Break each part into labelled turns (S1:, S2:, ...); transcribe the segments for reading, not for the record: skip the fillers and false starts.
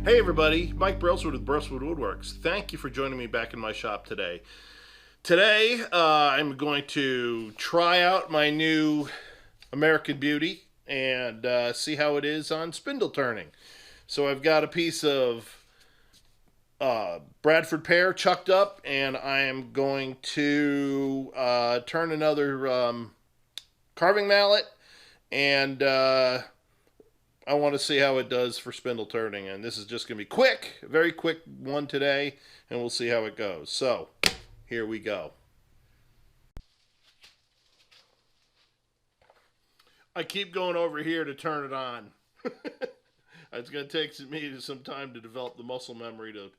S1: Hey everybody, Mike Brailsford with Brailsford Woodworks. Thank you for joining me back in my shop today. Today, I'm going to try out my new American Beauty and see how it is on spindle turning. So I've got a piece of Bradford Pear chucked up, and I am going to turn another carving mallet, and I want to see how it does for spindle turning. And this is just going to be quick, a very quick one today, and we'll see how it goes. So, here we go. I keep going over here to turn it on. It's going to take me some time to develop the muscle memory to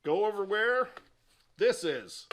S1: go over where this is.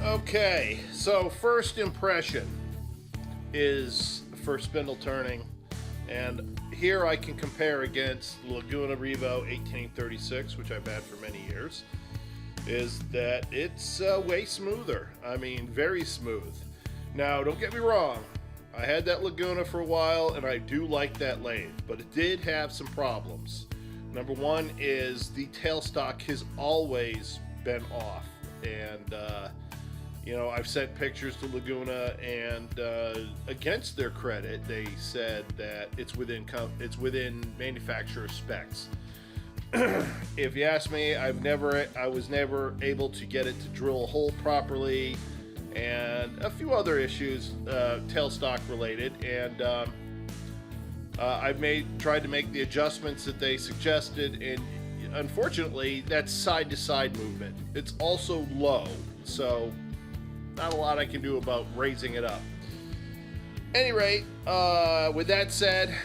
S1: Okay, so first impression is for spindle turning, and here I can compare against Laguna Revo 1836, which I've had for many years, is that it's way smoother. I mean, very smooth. Now, don't get me wrong, I had that Laguna for a while, and I do like that lathe, but it did have some problems. Number one is the tailstock has always been off, and I've sent pictures to Laguna, and against their credit, they said that it's within manufacturer specs. If you ask me, I was never able to get it to drill a hole properly, and a few other issues, tailstock related, and I've tried to make the adjustments that they suggested, and unfortunately, that's side to side movement. It's also low, so not a lot I can do about raising it up. Any rate, with that said,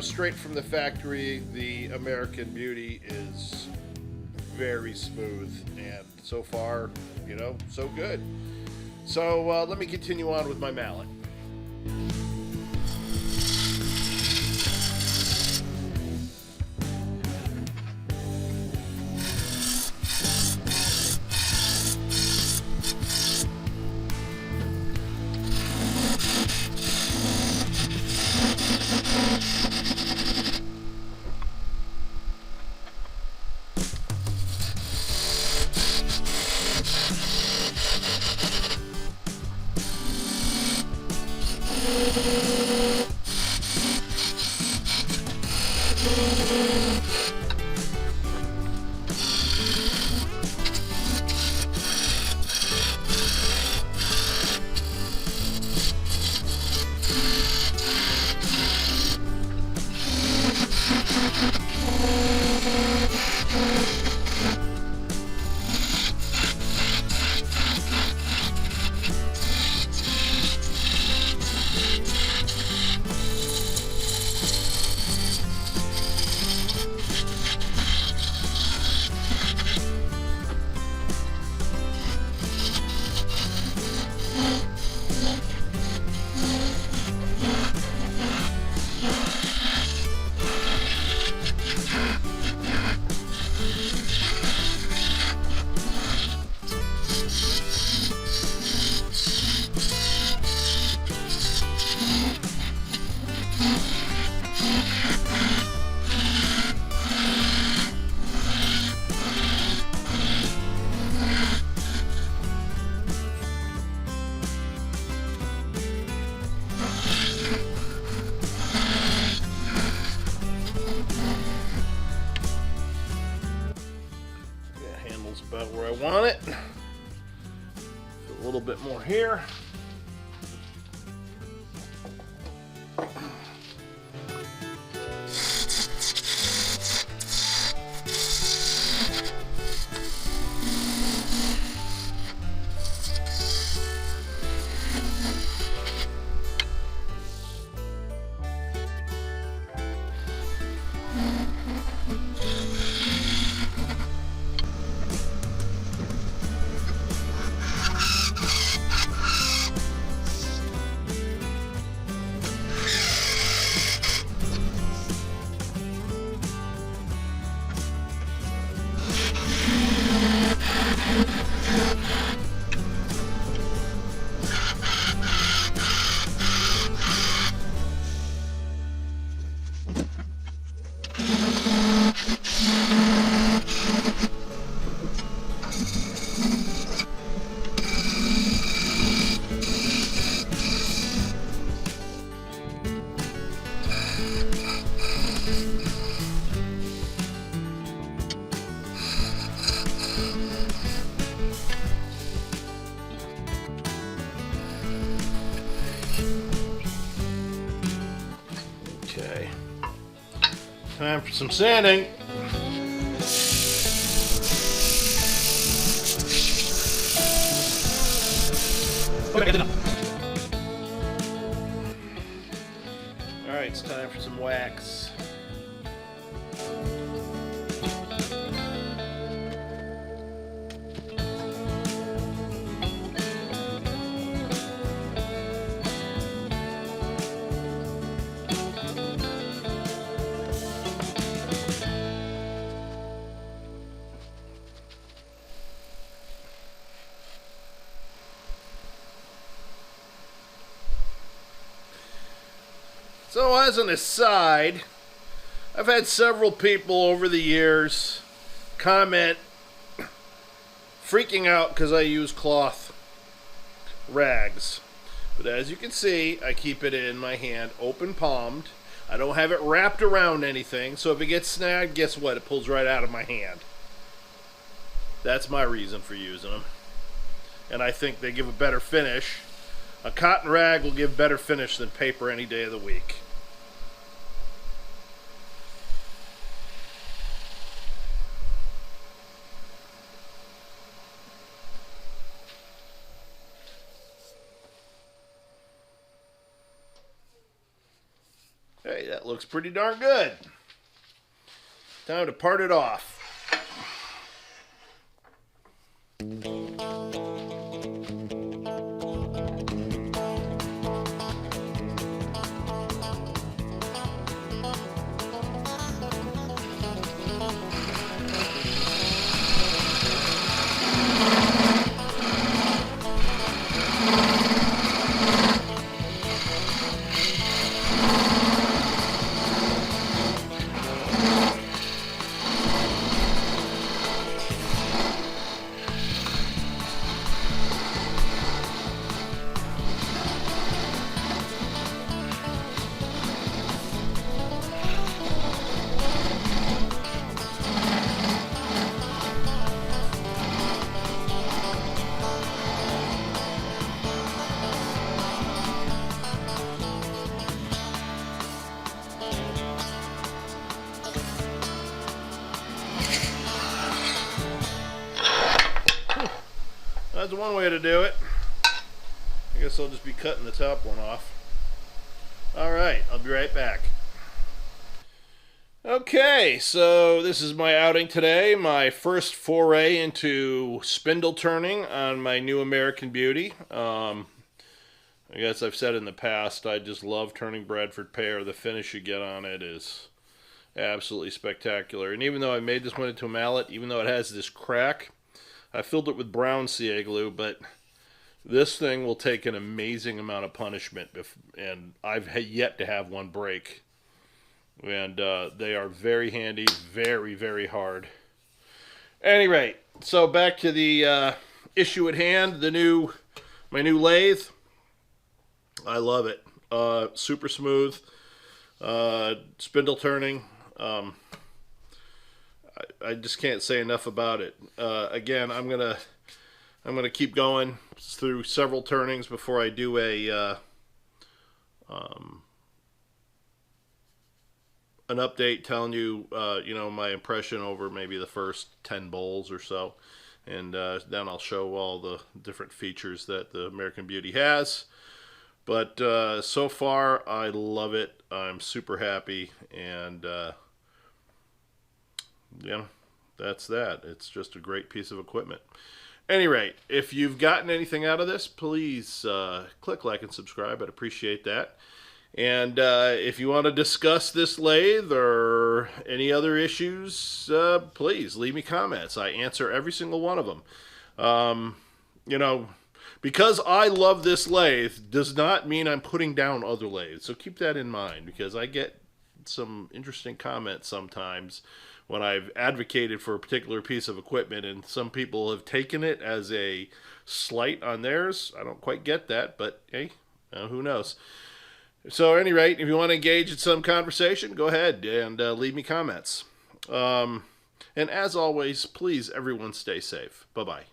S1: straight from the factory, the American Beauty is very smooth, and so far, so good. So let me continue on with my mallet. little bit more here. Okay, time for some sanding. Alright, it's time for some wax. So as an aside, I've had several people over the years comment freaking out because I use cloth rags. But as you can see, I keep it in my hand open palmed. I don't have it wrapped around anything, so if it gets snagged, guess what? It pulls right out of my hand. That's my reason for using them. And I think they give a better finish. A cotton rag will give better finish than paper any day of the week. Hey, that looks pretty darn good. Time to part it off. That's one way to do it. I guess I'll just be cutting the top one off. Alright, I'll be right back. Okay, so this is my outing today. My first foray into spindle turning on my new American Beauty. I guess I've said in the past, I just love turning Bradford Pear. The finish you get on it is absolutely spectacular. And even though I made this one into a mallet, even though it has this crack, I filled it with brown CA glue, but this thing will take an amazing amount of punishment, and I've yet to have one break. And they are very handy, very, very hard. At any rate, so back to the issue at hand, my new lathe. I love it. Super smooth, spindle turning. I just can't say enough about it. Again, I'm I'm going to keep going through several turnings before I do an update telling you, my impression over maybe the first 10 bowls or so. And then I'll show all the different features that the American Beauty has. But so far, I love it. I'm super happy. And, that's that. It's just a great piece of equipment. Any rate, if you've gotten anything out of this, please click like and subscribe. I'd appreciate that. And if you want to discuss this lathe or any other issues, please leave me comments. I answer every single one of them. Because I love this lathe does not mean I'm putting down other lathes. So keep that in mind, because I get some interesting comments sometimes when I've advocated for a particular piece of equipment, and some people have taken it as a slight on theirs. I don't quite get that, but hey, who knows? So at any rate, if you want to engage in some conversation, go ahead and leave me comments. And as always, please, everyone stay safe. Bye-bye.